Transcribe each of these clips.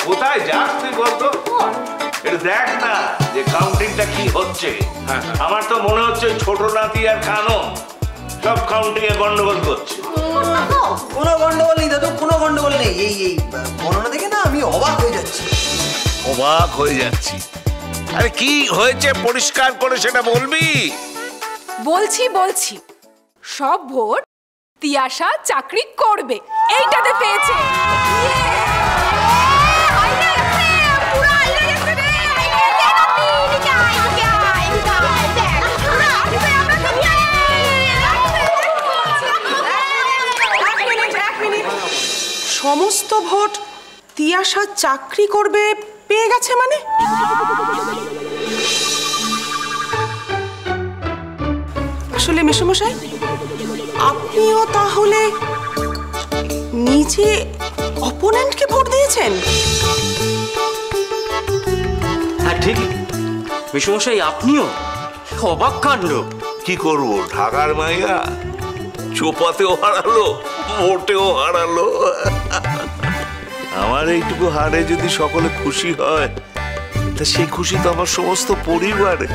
কোথায় যাস তুই বলতো? একটু দেখ না যে কাউন্টিংটা কি হচ্ছে। আমার তো মনে হচ্ছে ছোট নাতি আর কানো সব কাউন্টিং এ গন্ডগোল করছে। কোনো গন্ডগোল নেই দাদু, কোনো গন্ডগোল নেই। এই বর্ণনা দেখে না আমি অবাক হয়ে যাচ্ছি। অবাক হয়ে যাচ্ছি? আরে কি হয়েছে পরিষ্কার করে সেটা বলবি? বলছি সব ভোট তিয়াশা চাকরি করবে এইটাতে পেয়েছে। সমস্ত ভোট তিয়াশা চাকরি করবে পেয়ে গেছে মানে? আসলে মেসোমশাই, আপনিও তাহলে নিজে অপোনেন্টকে ভোট দিয়েছেন? হ্যাঁ ঠিক মেসোমশাই, আপনিও? অবাক কাণ্ড। কি করব, ঢাকার মাইয়া চোপাতেও হারালো, ভোটেও হারালো। আমার এইটুকু হারে যদি সকলে খুশি হয়, তা সেই খুশি তো আমার সমস্ত পরিবারে।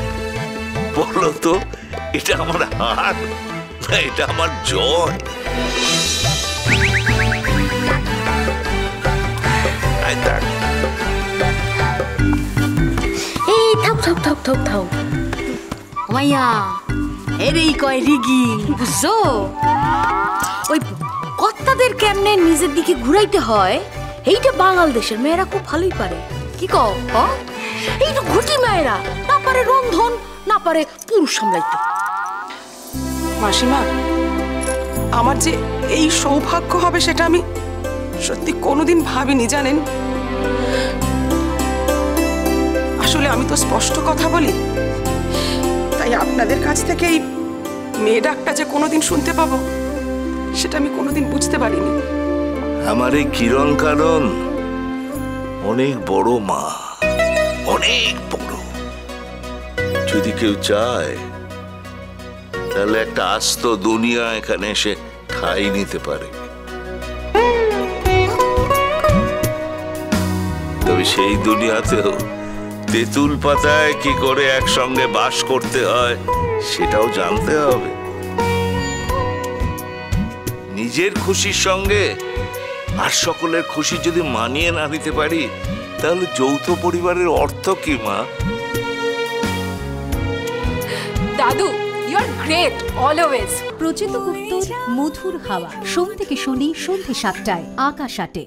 বলো তো, এটা আমার হার না এটা আমার জয়? এই থাও মাইয়া এরেই কয় রিগি, বুঝছো? ওই কর্তাদের কেমনে নিজের দিকে ঘুরাইতে হয় এইটা বাংলাদেশের মেয়েরা খুব ভালোই পারে। কি কও? এই তো ঘুটি মেয়েরা না পারে রন্ধন, না পারে পুরুষ সামলাইতে। মাসিমা, আমার যে এই সৌভাগ্য হবে সেটা আমি সত্যি কোনোদিন ভাবিনি, জানেন? আসলে আমি তো স্পষ্ট কথা বলি, তাই আপনাদের কাছ থেকে এই মেয়ে ডাকটা যে কোনোদিন শুনতে পাবো সেটা আমি কোনোদিন বুঝতে পারিনি। আমার এই কিরণ কারণ অনেক বড় মা, অনেক বড়। যদি কেউ চায় তাহলে একটা আস্ত দুনিয়া এখানে এসে ঠাঁই নিতে পারে। তবে সেই দুনিয়াতেও তেঁতুল পাতায় কি করে একসঙ্গে বাস করতে হয় সেটাও জানতে হবে। নিজের খুশির সঙ্গে আর সকলের খুশি যদি মানিয়ে না নিতে পারি, তাহলে যৌথ পরিবারের অর্থ কি মা? দাদু, ইউ আর গ্রেট অলওয়েজ। প্রচিত গুপ্তর মধুর হাওয়া, সোম থেকে শনি সন্ধ্যে ৭টায় আকাশ ৮-এ।